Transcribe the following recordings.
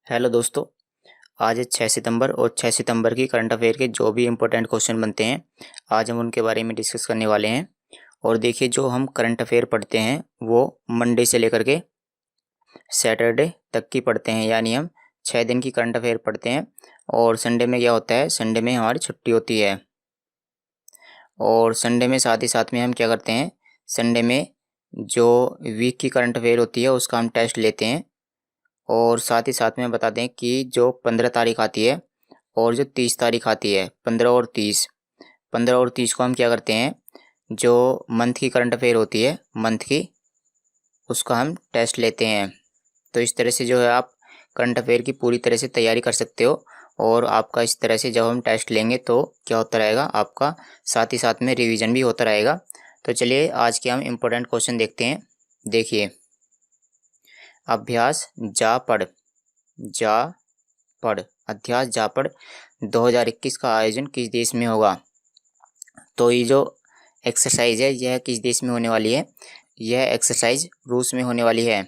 Hello दोस्तों। आज है 6 सितंबर और 6 सितंबर की करंट अफेयर के जो भी इम्पोर्टेंट क्वेश्चन बनते हैं आज हम उनके बारे में डिस्कस करने वाले हैं। और देखिए, जो हम करंट अफेयर पढ़ते हैं वो मंडे से लेकर के सैटरडे तक की पढ़ते हैं, यानी हम 6 दिन की करंट अफेयर पढ़ते हैं। और संडे में क्या होता है, संडे में हमारी छुट्टी होती है। और संडे में साथ ही साथ में हम क्या करते हैं, संडे में जो वीक की करंट अफेयर होती है उसका हम टेस्ट लेते हैं। और साथ ही साथ में बता दें कि जो 15 तारीख आती है और जो 30 तारीख आती है, 15 और 30 को हम क्या करते हैं, जो मंथ की करंट अफेयर होती है मंथ की, उसका हम टेस्ट लेते हैं। तो इस तरह से जो है आप करंट अफेयर की पूरी तरह से तैयारी कर सकते हो। और आपका इस तरह से जब हम टेस्ट लेंगे तो क्या होता रहेगा, आपका साथ ही साथ में रिवीजन भी होता रहेगा। तो चलिए आज के हम इम्पोर्टेंट क्वेश्चन देखते हैं। देखिए, अभ्यास जा पढ़ अभ्यास जा पढ़ 2021 का आयोजन किस देश में होगा। तो ये जो एक्सरसाइज है यह किस देश में होने वाली है, यह एक्सरसाइज रूस में होने वाली है।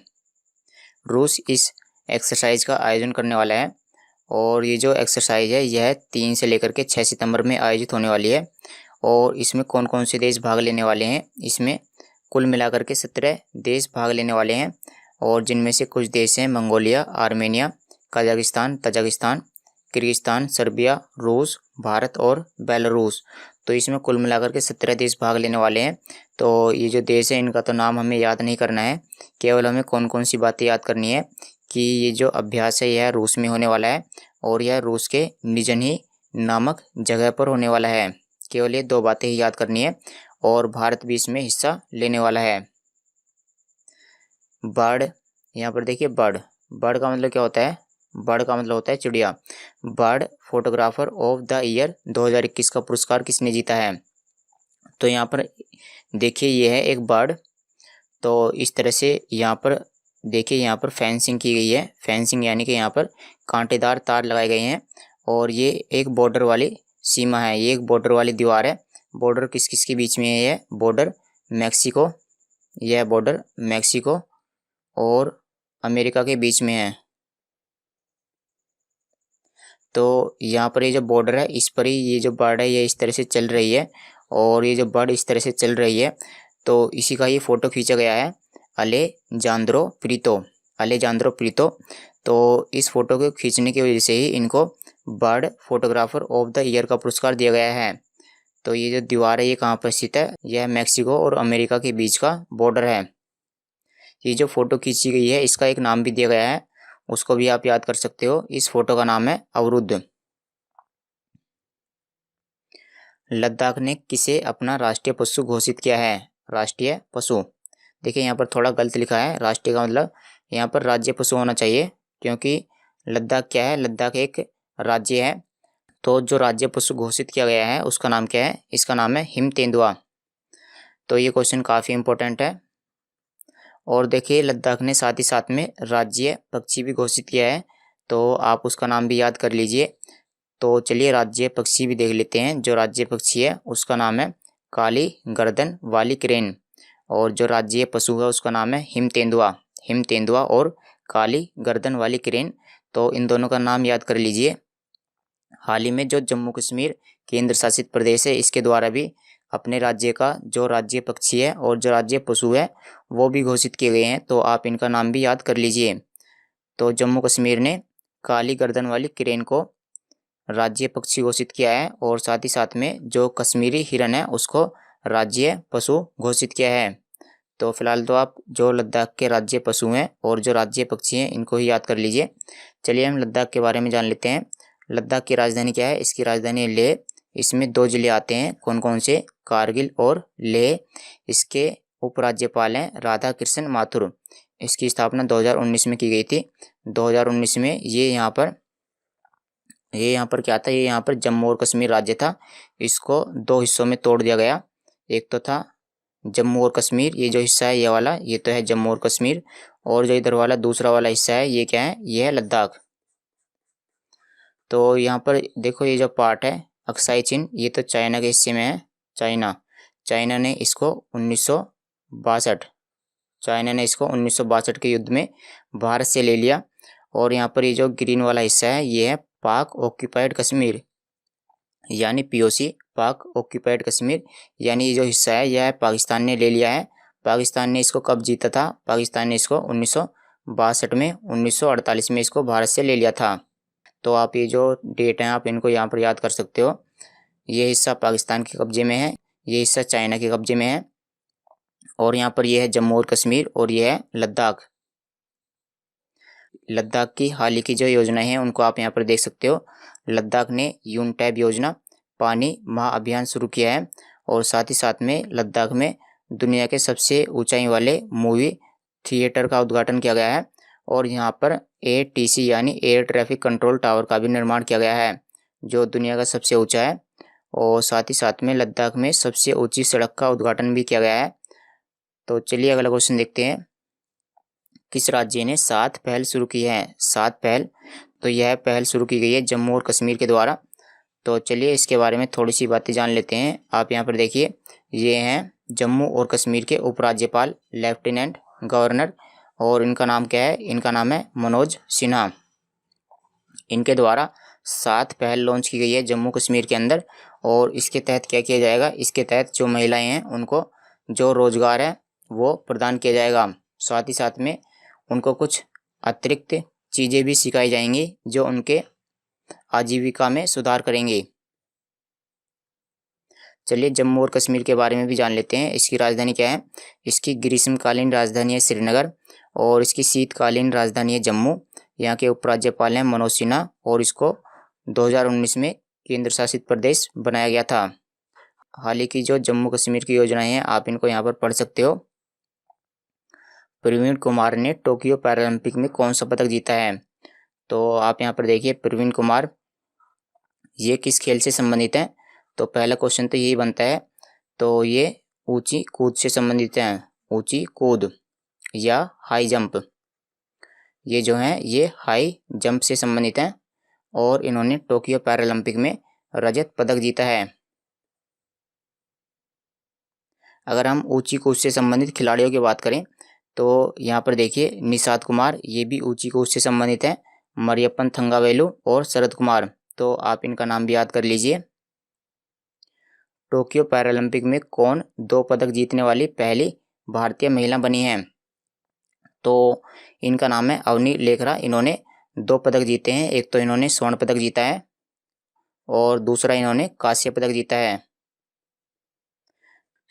रूस इस एक्सरसाइज का आयोजन करने वाला है। और ये जो एक्सरसाइज है यह 3 से लेकर के 6 सितंबर में आयोजित होने वाली है। और इसमें कौन कौन से देश भाग लेने वाले हैं, इसमें कुल मिलाकर के 17 देश भाग लेने वाले हैं। और जिनमें से कुछ देश हैं Mongolia, Armenia, Kazakhstan, Tajikistan, Kyrgyzstan, Serbia, रूस, भारत और बेलारूस। तो इसमें कुल मिलाकर के 17 देश भाग लेने वाले हैं। तो ये जो देश है इनका तो नाम हमें याद नहीं करना है, केवल हमें कौन कौन सी बातें याद करनी है कि ये जो अभ्यास है यह रूस में होने वाला है और यह रूस के निजनी नामक जगह पर होने वाला है। केवल ये 2 बातें ही याद करनी है। और भारत भी इसमें हिस्सा लेने वाला है। बर्ड, यहाँ पर देखिए बर्ड, बर्ड का मतलब क्या होता है, बर्ड का मतलब होता है चिड़िया। Bird photographer of the year 2021 का पुरस्कार किसने जीता है। तो यहाँ पर देखिए ये है एक बर्ड। तो इस तरह से यहाँ पर देखिए, यहाँ पर फेंसिंग की गई है। फेंसिंग यानी कि यहाँ पर कांटेदार तार लगाए गए हैं। और ये एक बॉर्डर वाली सीमा है, ये एक बॉर्डर वाली दीवार है। बॉर्डर किस किस के बीच में है, यह बॉर्डर मैक्सिको, यह बॉर्डर मैक्सिको और अमेरिका के बीच में है। तो यहाँ पर ये जो बॉर्डर है इस पर ही ये जो बर्ड है ये इस तरह से चल रही है। और ये जो बर्ड इस तरह से चल रही है तो इसी का ये फ़ोटो खींचा गया है, अलेजांद्रो प्रीतो। तो इस फ़ोटो को खींचने की वजह से ही इनको bird photographer of the year का पुरस्कार दिया गया है। तो ये जो दीवार है ये कहाँ पर स्थित है, यह मैक्सिको और अमेरिका के बीच का बॉर्डर है। ये जो फ़ोटो खींची गई है इसका एक नाम भी दिया गया है, उसको भी आप याद कर सकते हो। इस फोटो का नाम है अवरुद्ध। लद्दाख ने किसे अपना राष्ट्रीय पशु घोषित किया है, राष्ट्रीय पशु। देखिए यहाँ पर थोड़ा गलत लिखा है, राष्ट्रीय का मतलब यहाँ पर राज्य पशु होना चाहिए, क्योंकि लद्दाख क्या है, लद्दाख एक राज्य है। तो जो राज्य पशु घोषित किया गया है उसका नाम क्या है, इसका नाम है हिम तेंदुआ। तो ये क्वेश्चन काफ़ी इंपॉर्टेंट है। और देखिए लद्दाख ने साथ ही साथ में राज्य पक्षी भी घोषित किया है, तो आप उसका नाम भी याद कर लीजिए। तो चलिए राज्य पक्षी भी देख लेते हैं। जो राज्य पक्षी है उसका नाम है काली गर्दन वाली क्रेन। और जो राज्य पशु है उसका नाम है हिम तेंदुआ और काली गर्दन वाली क्रेन। तो इन दोनों का नाम याद कर लीजिए। हाल ही में जो जम्मू कश्मीर केंद्र शासित प्रदेश है इसके द्वारा भी अपने राज्य का जो राज्य पक्षी है और जो राज्य पशु है वो भी घोषित किए गए हैं, तो आप इनका नाम भी याद कर लीजिए। तो जम्मू कश्मीर ने काली गर्दन वाली क्रेन को राज्य पक्षी घोषित किया है और साथ ही साथ में जो कश्मीरी हिरन है उसको राज्य पशु घोषित किया है। तो फिलहाल तो आप जो लद्दाख के राज्य पशु हैं और जो राज्य पक्षी हैं इनको ही याद कर लीजिए। चलिए हम लद्दाख के बारे में जान लेते हैं। लद्दाख की राजधानी क्या है, इसकी राजधानी लेह। इसमें 2 जिले आते हैं, कौन कौन से, कारगिल और लेह। इसके उपराज्यपाल हैं राधा कृष्ण माथुर। इसकी स्थापना 2019 में की गई थी। 2019 में ये यहाँ पर क्या था, ये यहाँ पर जम्मू और कश्मीर राज्य था। इसको 2 हिस्सों में तोड़ दिया गया। एक तो था जम्मू और कश्मीर, ये जो हिस्सा है ये वाला, ये तो है जम्मू और कश्मीर। और जो इधर वाला दूसरा वाला हिस्सा है ये क्या है, ये है लद्दाख। तो यहाँ पर देखो ये जो पार्ट है अक्साई चिन, ये तो चाइना के हिस्से में है। चाइना ने इसको 1962 चाइना ने इसको 1962 के युद्ध में भारत से ले लिया। और यहाँ पर ये जो ग्रीन वाला हिस्सा है ये है पाक ऑक्यूपाइड कश्मीर, यानी पीओसी, पाक ऑक्यूपाइड कश्मीर, यानी ये जो हिस्सा है यह पाकिस्तान ने ले लिया है। पाकिस्तान ने इसको कब जीता था? पाकिस्तान ने इसको 1962 में, 1948 में इसको भारत से ले लिया था। तो आप ये जो डेट हैं आप इनको यहाँ पर याद कर सकते हो। ये हिस्सा पाकिस्तान के कब्जे में है, ये हिस्सा चाइना के कब्जे में है, और यहाँ पर ये है जम्मू और कश्मीर, और ये है लद्दाख। लद्दाख की हाल ही की जो योजनाएं हैं उनको आप यहाँ पर देख सकते हो। लद्दाख ने यूनटैब योजना, पानी महाअभियान शुरू किया है, और साथ ही साथ में लद्दाख में दुनिया के सबसे ऊंचाई वाले मूवी थिएटर का उद्घाटन किया गया है, और यहाँ पर ATC यानी एयर ट्रैफिक कंट्रोल टावर का भी निर्माण किया गया है जो दुनिया का सबसे ऊंचा है, और साथ ही साथ में लद्दाख में सबसे ऊंची सड़क का उद्घाटन भी किया गया है। तो चलिए अगला क्वेश्चन देखते हैं। किस राज्य ने 7 पहल शुरू की है? 7 पहल, तो यह पहल शुरू की गई है जम्मू और कश्मीर के द्वारा। तो चलिए इसके बारे में थोड़ी सी बातें जान लेते हैं। आप यहाँ पर देखिए, ये हैं जम्मू और कश्मीर के उपराज्यपाल, लेफ्टिनेंट गवर्नर, और इनका नाम क्या है? इनका नाम है मनोज सिन्हा। इनके द्वारा 7 पहल लॉन्च की गई है जम्मू कश्मीर के अंदर, और इसके तहत क्या किया जाएगा? इसके तहत जो महिलाएं हैं उनको जो रोजगार है वो प्रदान किया जाएगा, साथ ही साथ में उनको कुछ अतिरिक्त चीज़ें भी सिखाई जाएंगी जो उनके आजीविका में सुधार करेंगी। चलिए जम्मू और कश्मीर के बारे में भी जान लेते हैं। इसकी राजधानी क्या है? इसकी ग्रीष्मकालीन राजधानी है श्रीनगर, और इसकी शीतकालीन राजधानी है जम्मू। यहाँ के उपराज्यपाल हैं मनोज सिन्हा, और इसको 2019 में केंद्र शासित प्रदेश बनाया गया था। हाल ही की जो जम्मू कश्मीर की योजनाएं हैं आप इनको यहाँ पर पढ़ सकते हो। प्रवीण कुमार ने टोक्यो पैरालंपिक में कौन सा पदक जीता है? तो आप यहाँ पर देखिए, प्रवीण कुमार ये किस खेल से संबंधित है? तो पहला क्वेश्चन तो यही बनता है, तो ये ऊंची कूद से संबंधित है, ऊंची कूद या हाई जंप। ये जो है ये हाई जंप से संबंधित है, और इन्होंने टोक्यो पैरालंपिक में रजत पदक जीता है। अगर हम ऊंची कूद से संबंधित खिलाड़ियों की बात करें तो यहाँ पर देखिए, निषाद कुमार ये भी ऊंची कूद से संबंधित है, मरियप्पन थंगावेलु और शरद कुमार, तो आप इनका नाम भी याद कर लीजिए। टोक्यो पैरालंपिक में कौन 2 पदक जीतने वाली पहली भारतीय महिला बनी है? तो इनका नाम है अवनी लेखरा। इन्होंने 2 पदक जीते हैं, एक तो इन्होंने स्वर्ण पदक जीता है और दूसरा इन्होंने कांस्य पदक जीता है।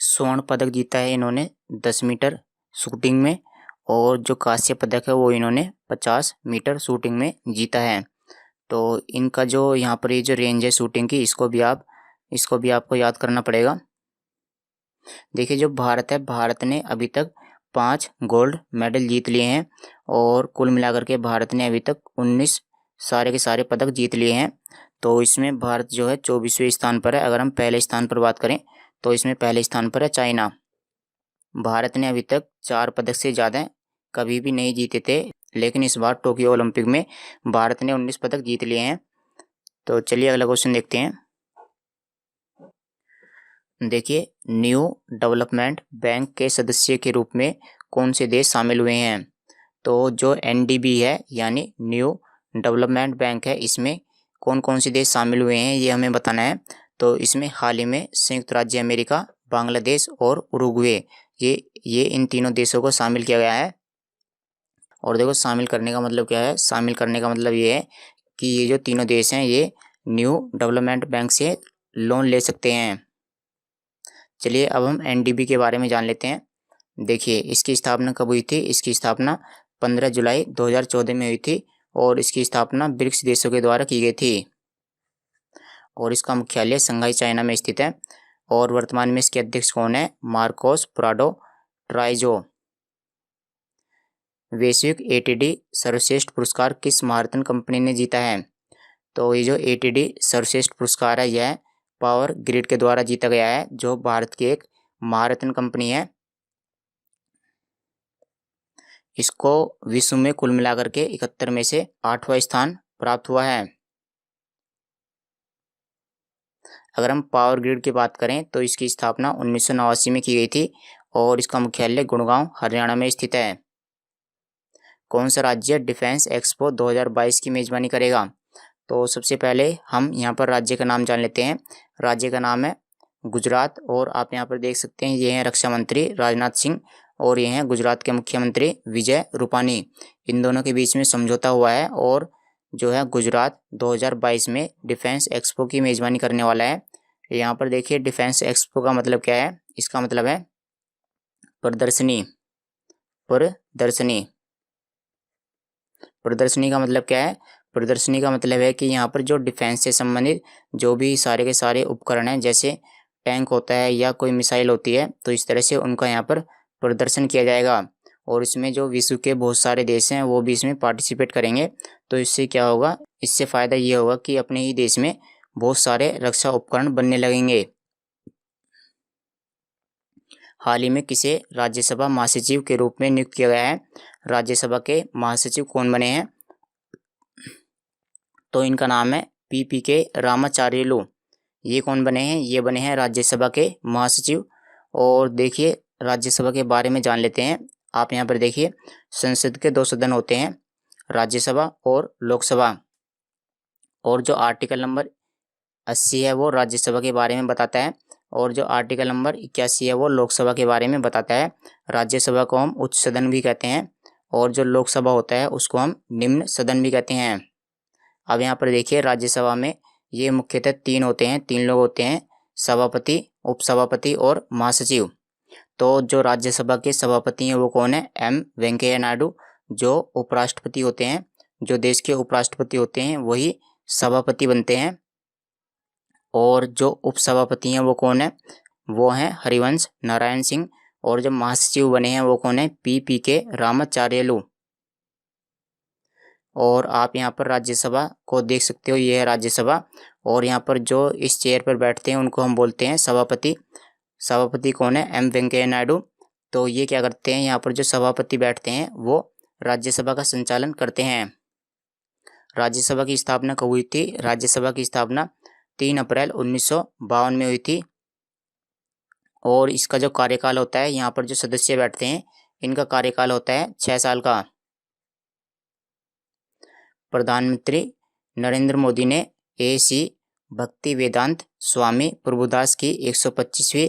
स्वर्ण पदक जीता है इन्होंने 10 मीटर शूटिंग में, और जो कांस्य पदक है वो इन्होंने 50 मीटर शूटिंग में जीता है। तो इनका जो यहाँ पर ये जो रेंज है शूटिंग की, इसको भी आपको याद करना पड़ेगा। देखिए जो भारत है, भारत ने अभी तक 5 गोल्ड मेडल जीत लिए हैं, और कुल मिलाकर के भारत ने अभी तक 19 सारे के सारे पदक जीत लिए हैं। तो इसमें भारत जो है 24वें स्थान पर है। अगर हम पहले स्थान पर बात करें तो इसमें पहले स्थान पर है चाइना। भारत ने अभी तक 4 पदक से ज़्यादा कभी भी नहीं जीते थे, लेकिन इस बार टोक्यो ओलंपिक में भारत ने 19 पदक जीत लिए हैं। तो चलिए अगला क्वेश्चन देखते हैं। देखिए, न्यू डेवलपमेंट बैंक के सदस्य के रूप में कौन से देश शामिल हुए हैं? तो जो NDB है यानी न्यू डेवलपमेंट बैंक है, इसमें कौन कौन से देश शामिल हुए हैं ये हमें बताना है। तो इसमें हाल ही में संयुक्त राज्य अमेरिका, बांग्लादेश और उरुग्वे, ये इन तीनों देशों को शामिल किया गया है। और देखो शामिल करने का मतलब क्या है? शामिल करने का मतलब ये है कि ये जो तीनों देश हैं ये न्यू डेवलपमेंट बैंक से लोन ले सकते हैं। चलिए अब हम NDB के बारे में जान लेते हैं। देखिए इसकी स्थापना कब हुई थी? इसकी स्थापना 15 जुलाई 2014 में हुई थी, और इसकी स्थापना ब्रिक्स देशों के द्वारा की गई थी, और इसका मुख्यालय संघाई चाइना में स्थित है। और वर्तमान में इसके अध्यक्ष कौन है? Marcos Prado ट्राइजो। वैश्विक ATD सर्वश्रेष्ठ पुरस्कार किस महारत्न कंपनी ने जीता है? तो ये जो ATD सर्वश्रेष्ठ पुरस्कार है यह पावर ग्रिड के द्वारा जीता गया है, जो भारत की एक महारत्न कंपनी है। इसको विश्व में कुल मिलाकर के 71 में से 8वां स्थान प्राप्त हुआ है। अगर हम पावर ग्रिड की बात करें तो इसकी स्थापना 1989 में की गई थी, और इसका मुख्यालय गुड़गांव हरियाणा में स्थित है। कौन सा राज्य डिफेंस एक्सपो 2022 की मेज़बानी करेगा? तो सबसे पहले हम यहाँ पर राज्य का नाम जान लेते हैं। राज्य का नाम है गुजरात, और आप यहाँ पर देख सकते हैं ये हैं रक्षा मंत्री राजनाथ सिंह और ये हैं गुजरात के मुख्यमंत्री विजय रूपानी। इन दोनों के बीच में समझौता हुआ है और जो है गुजरात 2022 में डिफेंस एक्सपो की मेज़बानी करने वाला है। यहाँ पर देखिए डिफेंस एक्सपो का मतलब क्या है? इसका मतलब है प्रदर्शनी। प्रदर्शनी प्रदर्शनी का मतलब क्या है? प्रदर्शनी का मतलब है कि यहाँ पर जो डिफेंस से संबंधित जो भी सारे के सारे उपकरण हैं, जैसे टैंक होता है या कोई मिसाइल होती है, तो इस तरह से उनका यहाँ पर प्रदर्शन किया जाएगा। और इसमें जो विश्व के बहुत सारे देश हैं वो भी इसमें पार्टिसिपेट करेंगे। तो इससे क्या होगा? इससे फ़ायदा ये होगा कि अपने ही देश में बहुत सारे रक्षा उपकरण बनने लगेंगे। हाल ही में किसे राज्यसभा महासचिव के रूप में नियुक्त किया गया है? राज्यसभा के महासचिव कौन बने हैं? तो इनका नाम है PPK रामाचार्युलु। ये कौन बने हैं? ये बने हैं राज्यसभा के महासचिव। और देखिए राज्यसभा के बारे में जान लेते हैं। आप यहाँ पर देखिए संसद के 2 सदन होते हैं, राज्यसभा और लोकसभा। और जो आर्टिकल नंबर 80 है वो राज्यसभा के बारे में बताता है, और जो आर्टिकल नंबर 81 है वो लोकसभा के बारे में बताता है। राज्यसभा को हम उच्च सदन भी कहते हैं और जो लोकसभा होता है उसको हम निम्न सदन भी कहते हैं। अब यहाँ पर देखिए राज्यसभा में ये मुख्यतः 3 होते हैं, 3 लोग होते हैं, सभापति, उपसभापति और महासचिव। तो जो राज्यसभा के सभापति हैं वो कौन है? M वेंकैया नायडू। जो उपराष्ट्रपति होते हैं, जो देश के उपराष्ट्रपति होते हैं वही सभापति बनते हैं। और जो उपसभापति हैं वो कौन है? वो हैं हरिवंश नारायण सिंह। और जो महासचिव बने हैं वो कौन है? PPK रामाचार्युलु। और आप यहाँ पर राज्यसभा को देख सकते हो, ये है राज्यसभा। और यहाँ पर जो इस चेयर पर बैठते हैं उनको हम बोलते हैं सभापति। सभापति कौन है? M वेंकैया नायडू। तो ये क्या करते हैं? यहाँ पर जो सभापति बैठते हैं वो राज्यसभा का संचालन करते हैं। राज्यसभा की स्थापना कब हुई थी? राज्यसभा की स्थापना 3 अप्रैल 1952 में हुई थी। और इसका जो कार्यकाल होता है, यहाँ पर जो सदस्य बैठते हैं इनका कार्यकाल होता है 6 साल का। प्रधानमंत्री नरेंद्र मोदी ने A.C. भक्तिवेदांत स्वामी प्रभुदास की 125वीं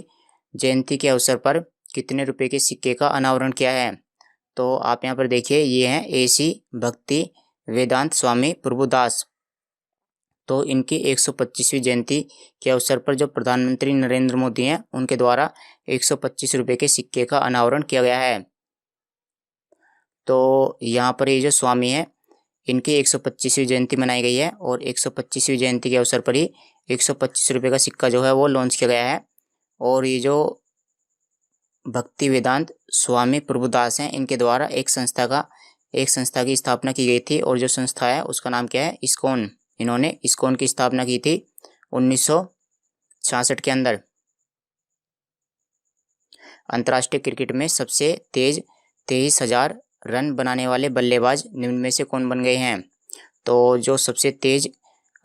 जयंती के अवसर पर कितने रुपए के सिक्के का अनावरण किया है? तो आप यहाँ पर देखिए ये हैं A.C. भक्तिवेदांत स्वामी प्रभुदास। तो इनकी 125वीं जयंती के अवसर पर जो प्रधानमंत्री नरेंद्र मोदी हैं उनके द्वारा 125 रुपये के सिक्के का अनावरण किया गया है। तो यहाँ पर ये जो स्वामी है इनकी 125वीं जयंती मनाई गई है और 125वीं जयंती के अवसर पर ही 125 रुपये का सिक्का जो है वो लॉन्च किया गया है। और ये जो भक्ति वेदांत स्वामी प्रभुदास हैं इनके द्वारा एक संस्था की स्थापना की गई थी, और जो संस्था है उसका नाम क्या है? इस्कॉन। इन्होंने इस्कॉन की स्थापना की थी 1966 के अंदर। अंतर्राष्ट्रीय क्रिकेट में सबसे तेज 23,000 रन बनाने वाले बल्लेबाज निम्न में से कौन बन गए हैं? तो जो सबसे तेज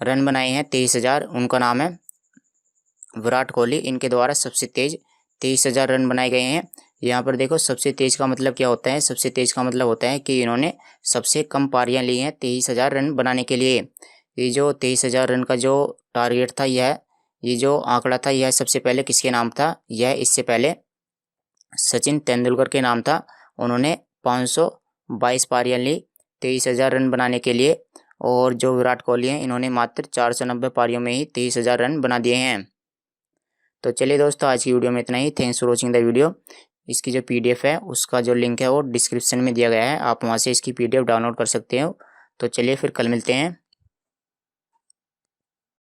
रन बनाए हैं 23,000, उनका नाम है विराट कोहली। इनके द्वारा सबसे तेज 23,000 रन बनाए गए हैं। यहाँ पर देखो सबसे तेज का मतलब क्या होता है? सबसे तेज का मतलब होता है कि इन्होंने सबसे कम पारियां ली हैं 23,000 रन बनाने के लिए। ये जो 23,000 रन का जो टारगेट था, ये जो आंकड़ा था, यह सबसे पहले किसके नाम था? यह इससे पहले सचिन तेंदुलकर के नाम था। उन्होंने 522 पारियां ली 23,000 रन बनाने के लिए। और जो विराट कोहली हैं इन्होंने मात्र 490 पारियों में ही 23,000 रन बना दिए हैं। तो चलिए दोस्तों आज की वीडियो में इतना ही। Thanks for watching the video. इसकी जो PDF है उसका जो लिंक है वो डिस्क्रिप्शन में दिया गया है, आप वहाँ से इसकी PDF डाउनलोड कर सकते हो। तो चलिए फिर कल मिलते हैं।